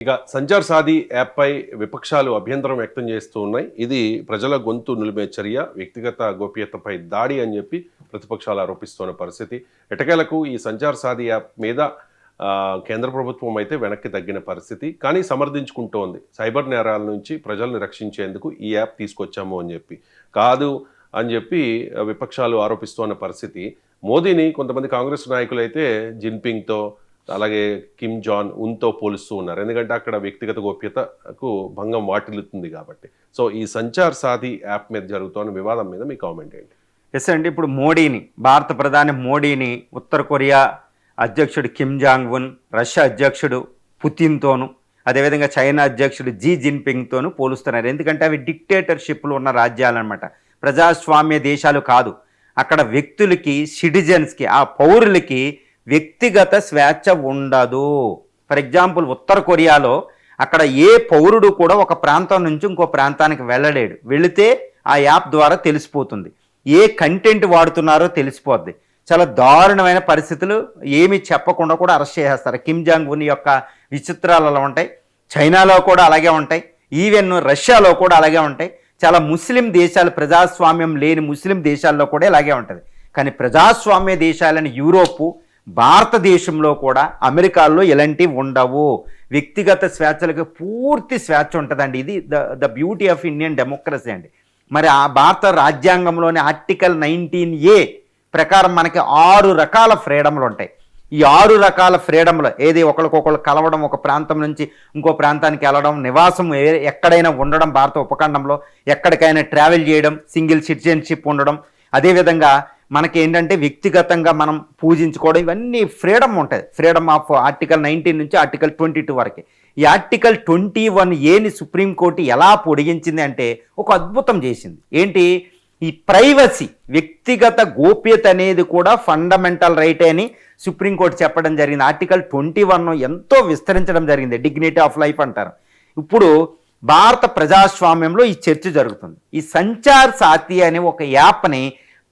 ఇక సంచార్ సాధి యాప్పై విపక్షాలు అభ్యంతరం వ్యక్తం చేస్తూ ఉన్నాయి. ఇది ప్రజల గొంతు నులిమే చర్య, వ్యక్తిగత గోప్యతపై దాడి అని చెప్పి ప్రతిపక్షాలు ఆరోపిస్తున్న పరిస్థితి. ఎటకేలకు ఈ సంచార్ సాధి యాప్ మీద కేంద్ర ప్రభుత్వం అయితే వెనక్కి తగ్గిన పరిస్థితి, కానీ సమర్థించుకుంటోంది. సైబర్ నేరాల నుంచి ప్రజల్ని రక్షించేందుకు ఈ యాప్ తీసుకొచ్చాము అని చెప్పి. కాదు అని చెప్పి విపక్షాలు ఆరోపిస్తున్న పరిస్థితి. మోదీని కొంతమంది కాంగ్రెస్ నాయకులు అయితే జిన్పింగ్తో అలాగే కిమ్ జాన్ ఉన్తో పోలుస్తూ ఉన్నారు. ఎందుకంటే అక్కడ వ్యక్తిగత గోప్యతకు భంగం వాటిల్లుతుంది కాబట్టి. సో ఈ సంచార్ సాధి యాప్ మీద జరుగుతున్న వివాదం మీద మీ కామెంట్ ఏంటి? ఎస్ అండి, ఇప్పుడు మోడీని, భారత ప్రధాని మోడీని ఉత్తర కొరియా అధ్యక్షుడు కిమ్ జాంగ్ ఉన్, రష్యా అధ్యక్షుడు పుతిన్తోనూ, అదేవిధంగా చైనా అధ్యక్షుడు జీ జిన్పింగ్తోనూ పోలుస్తున్నారు. ఎందుకంటే అవి డిక్టేటర్షిప్లు ఉన్న రాజ్యాలన్నమాట, ప్రజాస్వామ్య దేశాలు కాదు. అక్కడ వ్యక్తులకి, సిటిజన్స్కి, ఆ పౌరులకి వ్యక్తిగత స్వేచ్ఛ ఉండదు. ఫర్ ఎగ్జాంపుల్ ఉత్తర కొరియాలో అక్కడ ఏ పౌరుడు కూడా ఒక ప్రాంతం నుంచి ఇంకో ప్రాంతానికి వెళ్ళలేడు. వెళితే ఆ యాప్ ద్వారా తెలిసిపోతుంది, ఏ కంటెంట్ వాడుతున్నారో తెలిసిపోద్ది. చాలా దారుణమైన పరిస్థితులు, ఏమీ చెప్పకుండా కూడా అరెస్ట్ చేసేస్తారు. కిమ్ జాంగ్ ఉన్ యొక్క విచిత్రాలు అలా ఉంటాయి, చైనాలో కూడా అలాగే ఉంటాయి, ఈవెన్ రష్యాలో కూడా అలాగే ఉంటాయి. చాలా ముస్లిం దేశాలు, ప్రజాస్వామ్యం లేని ముస్లిం దేశాల్లో కూడా ఇలాగే ఉంటుంది. కానీ ప్రజాస్వామ్య దేశాలని యూరోపు, భారతదేశంలో కూడా, అమెరికాలో ఇలాంటివి ఉండవు. వ్యక్తిగత స్వేచ్ఛలకు పూర్తి స్వేచ్ఛ ఉంటుందండి. ఇది the beauty of Indian democracy అండి. మరి ఆ భారత రాజ్యాంగంలోని ఆర్టికల్ 19A ప్రకారం మనకి 6 రకాల ఫ్రీడమ్లు ఉంటాయి. ఈ 6 రకాల ఫ్రీడమ్లు ఏది, ఒకరికొకరు కలవడం, ఒక ప్రాంతం నుంచి ఇంకో ప్రాంతానికి వెళ్ళడం, నివాసం ఎక్కడైనా ఉండడం, భారత ఉపఖండంలో ఎక్కడికైనా ట్రావెల్ చేయడం, సింగిల్ సిటిజన్షిప్ ఉండడం, అదేవిధంగా మనకి ఏంటంటే వ్యక్తిగతంగా మనం పూజించుకోవడం, ఇవన్నీ ఫ్రీడమ్ ఉంటుంది. ఫ్రీడమ్ ఆఫ్ ఆర్టికల్ 19 నుంచి ఆర్టికల్ 22 వరకు. ఈ ఆర్టికల్ 21Aని సుప్రీంకోర్టు ఎలా పొడిగించింది అంటే ఒక అద్భుతం చేసింది. ఏంటి, ఈ ప్రైవసీ, వ్యక్తిగత గోప్యత అనేది కూడా ఫండమెంటల్ రైట్ అని సుప్రీంకోర్టు చెప్పడం జరిగింది. ఆర్టికల్ 21 ఎంతో విస్తరించడం జరిగింది, డిగ్నిటీ ఆఫ్ లైఫ్ అంటారు. ఇప్పుడు భారత ప్రజాస్వామ్యంలో ఈ చర్చ జరుగుతుంది. ఈ సంచార్ సాథి అనే ఒక యాప్ని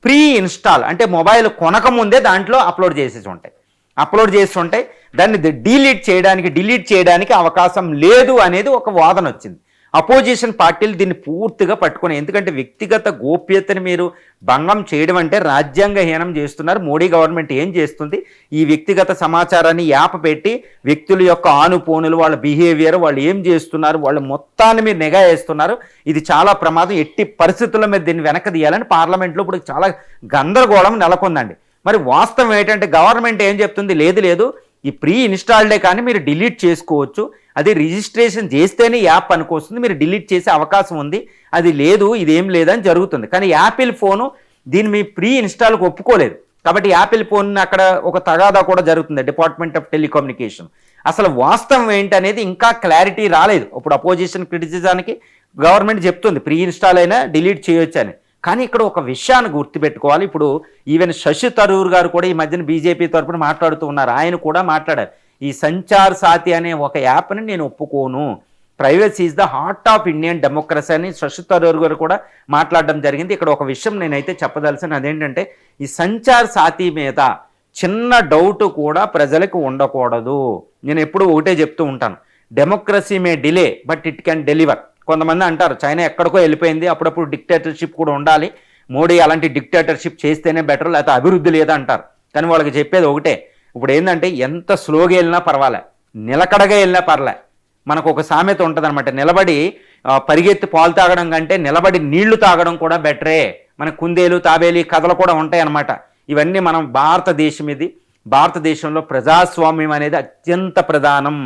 ప్రీ ఇన్స్టాల్, అంటే మొబైల్ కొనకముందే దాంట్లో అప్లోడ్ చేసి ఉంటాయి. దాన్ని డిలీట్ చేయడానికి అవకాశం లేదు అనేది ఒక వాదన వచ్చింది. అపోజిషన్ పార్టీలు దీన్ని పూర్తిగా పట్టుకున్నాయి. ఎందుకంటే వ్యక్తిగత గోప్యతని మీరు భంగం చేయడం అంటే రాజ్యాంగహీనం చేస్తున్నారు. మోడీ గవర్నమెంట్ ఏం చేస్తుంది, ఈ వ్యక్తిగత సమాచారాన్ని యాప్ పెట్టి వ్యక్తుల యొక్క ఆనుపోనులు, వాళ్ళ బిహేవియర్, వాళ్ళు ఏం చేస్తున్నారు, వాళ్ళు మొత్తాన్ని మీరు నిఘా వేస్తున్నారు. ఇది చాలా ప్రమాదం. ఎట్టి పరిస్థితుల్లో మీరు దీన్ని వెనక్కి తీయాలని పార్లమెంట్లో ఇప్పుడు చాలా గందరగోళం నెలకొందండి. మరి వాస్తవం ఏంటంటే గవర్నమెంట్ ఏం చెప్తుంది, లేదు ఈ ప్రీ ఇన్స్టాల్డే కానీ మీరు డిలీట్ చేసుకోవచ్చు, అది రిజిస్ట్రేషన్ చేస్తేనే యాప్ పనికొస్తుంది, మీరు డిలీట్ చేసే అవకాశం ఉంది, అది లేదు, ఇదేం లేదని జరుగుతుంది. కానీ యాపిల్ ఫోను దీన్ని మీ ప్రీ ఇన్స్టాల్కి ఒప్పుకోలేదు. కాబట్టి యాపిల్ ఫోన్ అక్కడ ఒక తగాదా కూడా జరుగుతుంది, డిపార్ట్మెంట్ ఆఫ్ టెలికమ్యూనికేషన్. అసలు వాస్తవం ఏంటనేది ఇంకా క్లారిటీ రాలేదు. ఇప్పుడు అపోజిషన్ క్రిటిసిజానికి గవర్నమెంట్ చెప్తుంది ప్రీ ఇన్స్టాల్ అయినా డిలీట్ చేయొచ్చు అని. కానీ ఇక్కడ ఒక విషయాన్ని గుర్తుపెట్టుకోవాలి. ఇప్పుడు ఈవెన్ శశి థరూర్ గారు కూడా ఈ మధ్యన బీజేపీ తరఫున మాట్లాడుతూ ఉన్నారు. ఆయన కూడా మాట్లాడారు, ఈ సంచార్ సాథి అనే ఒక యాప్ని నేను ఒప్పుకోను, privacy is the heart of Indian democracy అని శశి థరూర్ గారు కూడా మాట్లాడడం జరిగింది. ఇక్కడ ఒక విషయం నేనైతే చెప్పదలసిన అదేంటంటే, ఈ సంచార్ సాథి మీద చిన్న డౌట్ కూడా ప్రజలకు ఉండకూడదు. నేను ఎప్పుడు ఒకటే చెప్తూ ఉంటాను, democracy May delay but it can deliver. కొంతమంది అంటారు చైనా ఎక్కడికో వెళ్ళిపోయింది, అప్పుడప్పుడు డిక్టేటర్షిప్ కూడా ఉండాలి, మోడీ అలాంటి డిక్టేటర్షిప్ చేస్తేనే బెటర్, లేకపోతే అభివృద్ధి లేదంటారు. కానీ వాళ్ళకి చెప్పేది ఒకటే, ఇప్పుడు ఏంటంటే ఎంత స్లోగా వెళ్ళినా పర్వాలే, నిలకడగా వెళ్ళినా పర్లే. మనకు ఒక సామెత ఉంటుంది అనమాట, నిలబడి పరిగెత్తి పాలు తాగడం కంటే నిలబడి నీళ్లు తాగడం కూడా బెటరే. మన కుందేలు, తాబేలి కథలు కూడా ఉంటాయి అన్నమాట. ఇవన్నీ మనం భారతదేశంలో ప్రజాస్వామ్యం అనేది అత్యంత ప్రధానం.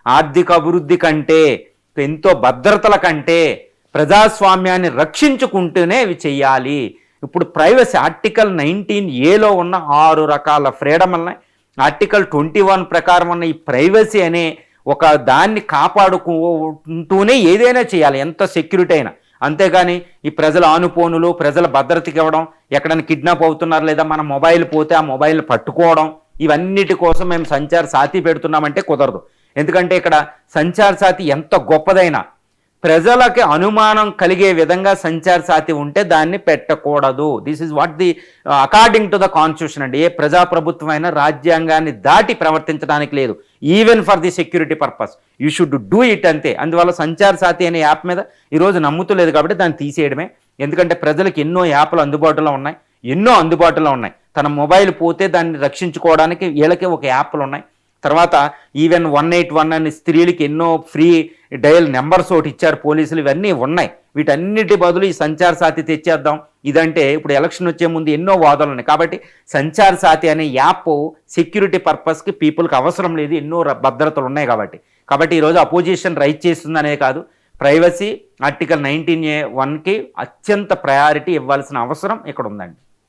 ఆర్థిక అభివృద్ధి కంటే, ఎంతో భద్రతల కంటే ప్రజాస్వామ్యాన్ని రక్షించుకుంటూనే ఇవి చెయ్యాలి. ఇప్పుడు ప్రైవసీ ఆర్టికల్ 19Aలో ఉన్న 6 రకాల ఫ్రీడమ్ ఉన్నాయి. ఆర్టికల్ 21 ప్రకారం ఉన్న ఈ ప్రైవసీ అనే ఒక దాన్ని కాపాడుకుంటూనే ఏదైనా చేయాలి, ఎంత సెక్యూరిటీ అయినా. అంతేగాని ఈ ప్రజల ఆనుపోనులు, ప్రజల భద్రతకి ఇవ్వడం, ఎక్కడైనా కిడ్నాప్ అవుతున్నారు లేదా మన మొబైల్ పోతే ఆ మొబైల్ పట్టుకోవడం, ఇవన్నిటి కోసం మేము సంచార్ సాథి పెడుతున్నామంటే కుదరదు. ఎందుకంటే ఇక్కడ సంచార్ సాథి ఎంత గొప్పదైనా ప్రజలకి అనుమానం కలిగే విధంగా సంచార సాతి ఉంటే దాన్ని పెట్టకూడదు. This is what the according to the constitution అండి. ఏ ప్రజాప్రభుత్వం అయినా రాజ్యాంగాన్ని దాటి ప్రవర్తించడానికి లేదు. Even for the security purpose you should do it అంతే. అందువల్ల సంచార సాతి అనే యాప్ మీద ఈరోజు నమ్ముతలేదు కాబట్టి దాన్ని తీసేయడమే. ఎందుకంటే ప్రజలకు ఎన్నో యాప్లు అందుబాటులో ఉన్నాయి. తన మొబైల్ పోతే దాన్ని రక్షించుకోవడానికి వీళ్ళకి ఒక యాప్లు ఉన్నాయి. తర్వాత ఈవెన్ 181 అని స్త్రీలకి ఎన్నో ఫ్రీ డయల్ నెంబర్స్ ఒకటి ఇచ్చారు పోలీసులు. ఇవన్నీ ఉన్నాయి. వీటన్నిటి బదులు ఈ సంచార సాతి తెచ్చేద్దాం ఇదంటే ఇప్పుడు ఎలక్షన్ వచ్చే ముందు ఎన్నో వాదనలు ఉన్నాయి. కాబట్టి సంచార సాతి అనే యాప్ సెక్యూరిటీ పర్పస్కి పీపుల్కి అవసరం లేదు, ఎన్నో భద్రతలు ఉన్నాయి కాబట్టి ఈరోజు అపోజిషన్ రైట్ చేస్తుంది అనేది కాదు, ప్రైవసీ ఆర్టికల్ 19A(1)కి అత్యంత ప్రయారిటీ ఇవ్వాల్సిన అవసరం ఇక్కడ ఉందండి.